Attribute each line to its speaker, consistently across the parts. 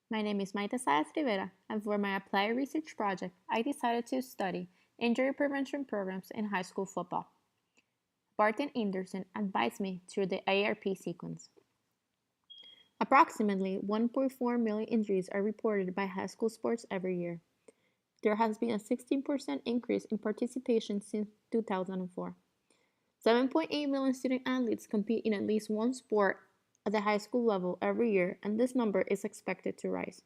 Speaker 1: My name is Mayté Zayas-Rivera, and for my applied research project, I decided to study injury prevention programs in high school football. Barton Anderson advised me through the ARP sequence. Approximately 1.4 million injuries are reported by high school sports every year. There has been a 16% increase in participation since 2004. 7.8 million student athletes compete in at least one sport at the high school level every year, and this number is expected to rise.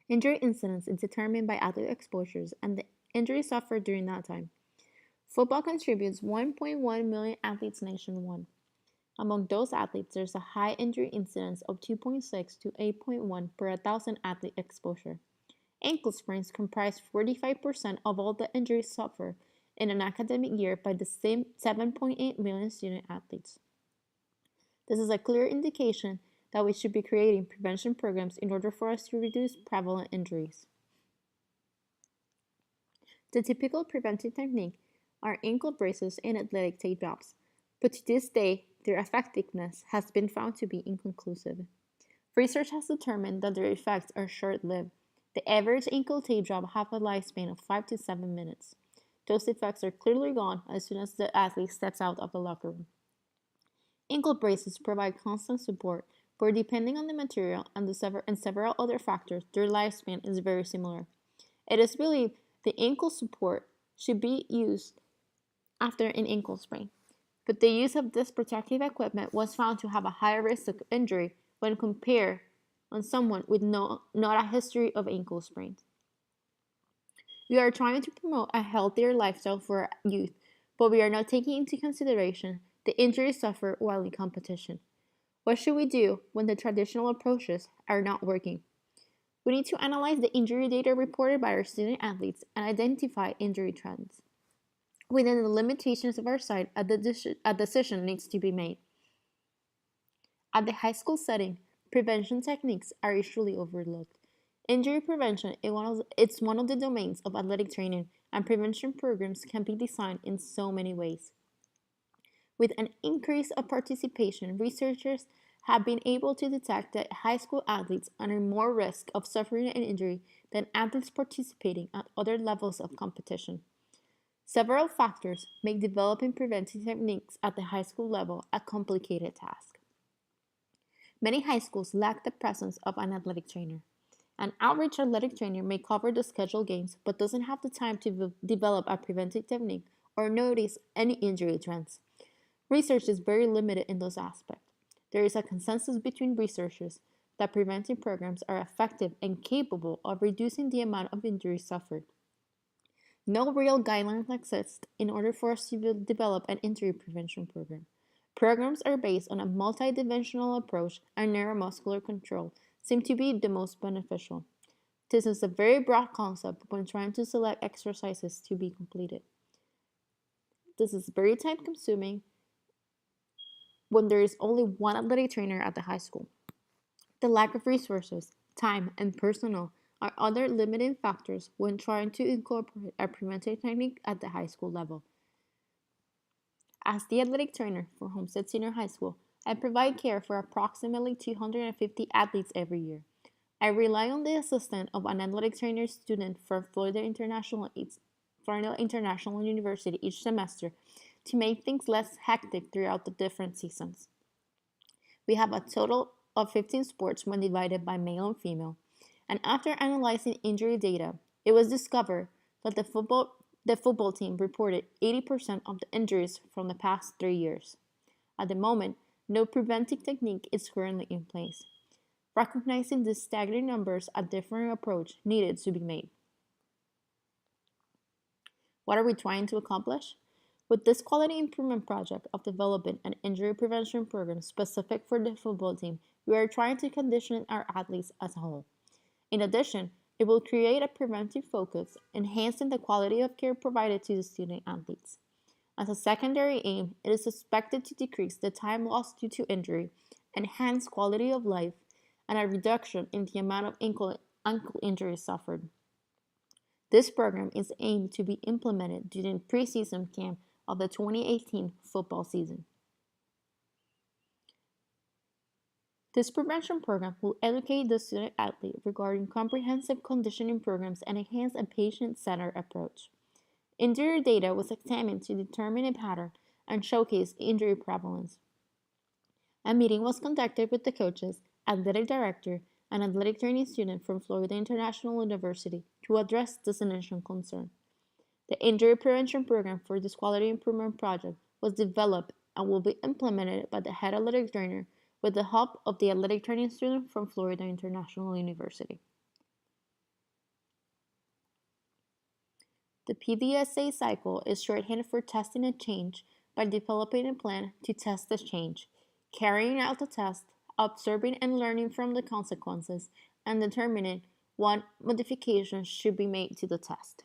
Speaker 1: Injury incidence is determined by athlete exposures and the injuries suffered during that time. Football contributes 1.1 million athletes nationwide. Among those athletes, there's a high injury incidence of 2.6 to 8.1 per 1,000 athlete exposure. Ankle sprains comprise 45% of all the injuries suffered in an academic year by the same 7.8 million student athletes. This is a clear indication that we should be creating prevention programs in order for us to reduce prevalent injuries. The typical preventive technique are ankle braces and athletic tape jobs, but to this day, their effectiveness has been found to be inconclusive. Research has determined that their effects are short-lived. The average ankle tape job has a lifespan of 5 to 7 minutes. Those effects are clearly gone as soon as the athlete steps out of the locker room. Ankle braces provide constant support, but depending on the material and several other factors, their lifespan is very similar. It is believed the ankle support should be used after an ankle sprain, but the use of this protective equipment was found to have a higher risk of injury when compared on someone with not a history of ankle sprains. We are trying to promote a healthier lifestyle for youth, but we are not taking into consideration the injuries suffered while in competition. What should we do when the traditional approaches are not working? We need to analyze the injury data reported by our student athletes and identify injury trends. Within the limitations of our site, a decision needs to be made. At the high school setting, prevention techniques are usually overlooked. Injury prevention is one of the domains of athletic training, and prevention programs can be designed in so many ways. With an increase of participation, researchers have been able to detect that high school athletes are at more risk of suffering an injury than athletes participating at other levels of competition. Several factors make developing preventive techniques at the high school level a complicated task. Many high schools lack the presence of an athletic trainer. An outreach athletic trainer may cover the scheduled games but doesn't have the time to develop a preventive technique or notice any injury trends. Research is very limited in those aspects. There is a consensus between researchers that preventive programs are effective and capable of reducing the amount of injuries suffered. No real guidelines exist in order for us to develop an injury prevention program. Programs are based on a multidimensional approach, and neuromuscular control seem to be the most beneficial. This is a very broad concept when trying to select exercises to be completed. This is very time consuming when there is only one athletic trainer at the high school. The lack of resources, time, and personnel are other limiting factors when trying to incorporate a preventive technique at the high school level. As the athletic trainer for Homestead Senior High School, I provide care for approximately 250 athletes every year. I rely on the assistance of an athletic trainer student from Florida International University each semester to make things less hectic throughout the different seasons. We have a total of 15 sports when divided by male and female, and after analyzing injury data, it was discovered that the football team reported 80% of the injuries from the past 3 years. At the moment, no preventive technique is currently in place. Recognizing the staggering numbers, a different approach needed to be made. What are we trying to accomplish? With this quality improvement project of developing an injury prevention program specific for the football team, we are trying to condition our athletes as a whole. In addition, it will create a preventive focus, enhancing the quality of care provided to the student athletes. As a secondary aim, it is expected to decrease the time lost due to injury, enhance quality of life, and a reduction in the amount of ankle injuries suffered. This program is aimed to be implemented during preseason camp of the 2018 football season. This prevention program will educate the student athlete regarding comprehensive conditioning programs and enhance a patient-centered approach. Injury data was examined to determine a pattern and showcase injury prevalence. A meeting was conducted with the coaches, athletic director, and athletic training student from Florida International University to address this initial concern. The injury prevention program for this quality improvement project was developed and will be implemented by the head athletic trainer with the help of the athletic training student from Florida International University. The PDSA cycle is shorthand for testing a change by developing a plan to test the change, carrying out the test, observing and learning from the consequences, and determining what modifications should be made to the test.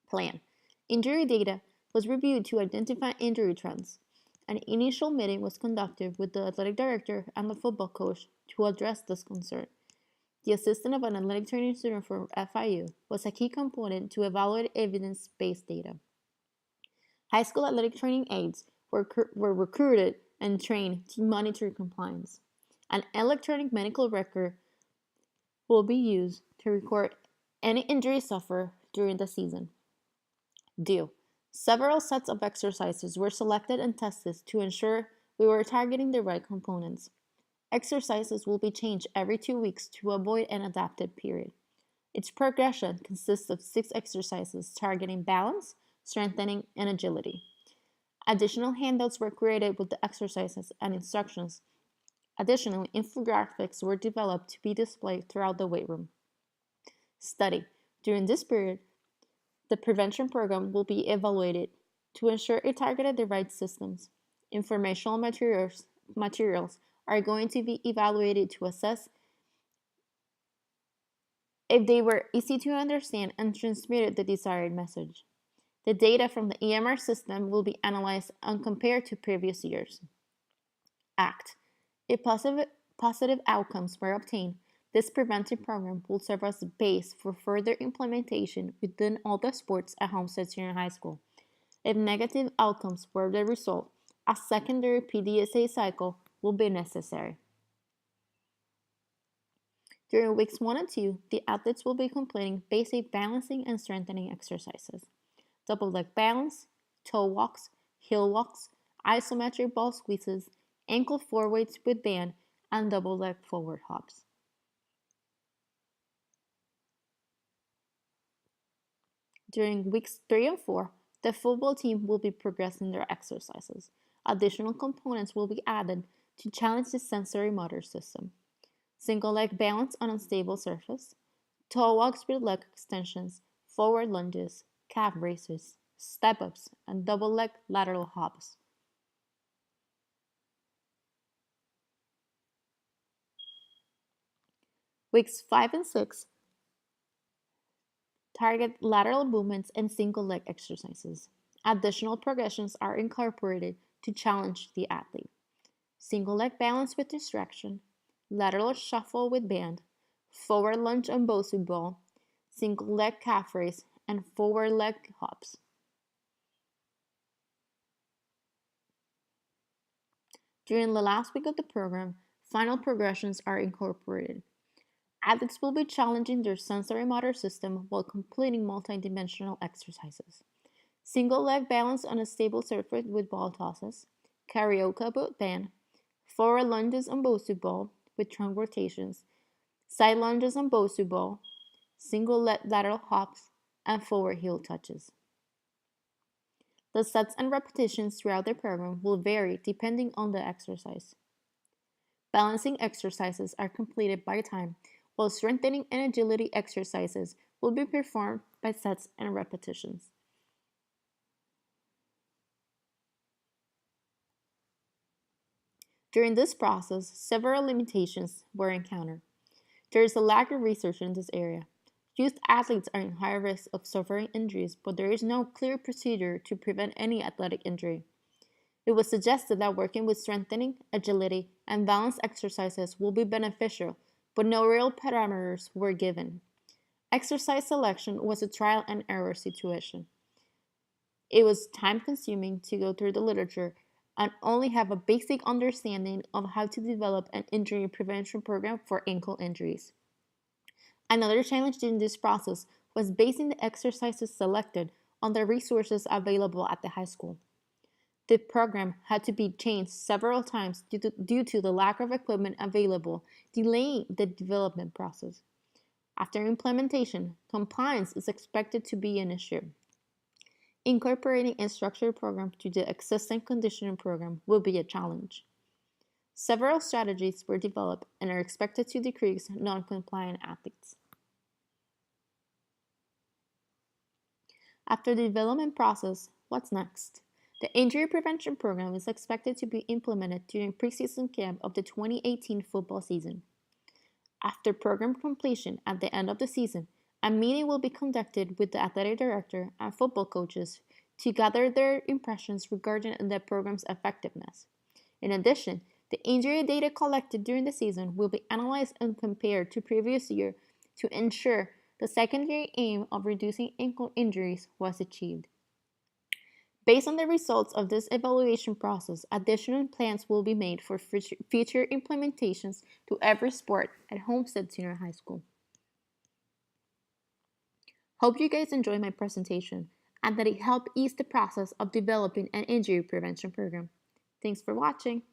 Speaker 1: Plan. Injury data was reviewed to identify injury trends. An initial meeting was conducted with the athletic director and the football coach to address this concern. The assistant of an athletic training student from FIU was a key component to evaluate evidence-based data. High school athletic training aides were recruited and trained to monitor compliance. An electronic medical record will be used to record any injury suffered during the season. Do. Several sets of exercises were selected and tested to ensure we were targeting the right components. Exercises will be changed every 2 weeks to avoid an adaptive period. Its progression consists of 6 exercises targeting balance, strengthening, and agility. Additional handouts were created with the exercises and instructions. Additionally, infographics were developed to be displayed throughout the weight room. Study. During this period, the prevention program will be evaluated to ensure it targeted the right systems. Informational materials are going to be evaluated to assess if they were easy to understand and transmitted the desired message. The data from the EMR system will be analyzed and compared to previous years. Act. If positive outcomes were obtained, this preventive program will serve as a base for further implementation within all the sports at Homestead Senior High School. If negative outcomes were the result, a secondary PDSA cycle will be necessary. During weeks 1 and 2, the athletes will be completing basic balancing and strengthening exercises. Double leg balance, toe walks, heel walks, isometric ball squeezes, ankle forwards with band, and double leg forward hops. During weeks 3 and 4, the football team will be progressing their exercises. Additional components will be added to challenge the sensory motor system. Single leg balance on unstable surface, toe walks with leg extensions, forward lunges, calf raises, step ups, and double leg lateral hops. Weeks 5 and 6 target lateral movements and single leg exercises. Additional progressions are incorporated to challenge the athlete. Single leg balance with distraction, lateral shuffle with band, forward lunge on Bosu ball, single leg calf raise, and forward leg hops. During the last week of the program, final progressions are incorporated. Athletes will be challenging their sensory motor system while completing multidimensional exercises. Single leg balance on a stable surface with ball tosses, karaoke boot band, forward lunges on Bosu ball with trunk rotations, side lunges on Bosu ball, single leg lateral hops, and forward heel touches. The sets and repetitions throughout the program will vary depending on the exercise. Balancing exercises are completed by time, while strengthening and agility exercises will be performed by sets and repetitions. During this process, several limitations were encountered. There is a lack of research in this area. Youth athletes are in higher risk of suffering injuries, but there is no clear procedure to prevent any athletic injury. It was suggested that working with strengthening, agility, and balance exercises will be beneficial, but no real parameters were given. Exercise selection was a trial and error situation. It was time consuming to go through the literature and only have a basic understanding of how to develop an injury prevention program for ankle injuries. Another challenge in this process was basing the exercises selected on the resources available at the high school. The program had to be changed several times due to the lack of equipment available, delaying the development process. After implementation, compliance is expected to be an issue. Incorporating a structured program to the existing conditioning program will be a challenge. Several strategies were developed and are expected to decrease non-compliant athletes. After the development process, what's next? The injury prevention program is expected to be implemented during preseason camp of the 2018 football season. After program completion at the end of the season, a meeting will be conducted with the athletic director and football coaches to gather their impressions regarding the program's effectiveness. In addition, the injury data collected during the season will be analyzed and compared to previous year to ensure the secondary aim of reducing ankle injuries was achieved. Based on the results of this evaluation process, additional plans will be made for future implementations to every sport at Homestead Senior High School. Hope you guys enjoyed my presentation and that it helped ease the process of developing an injury prevention program. Thanks for watching.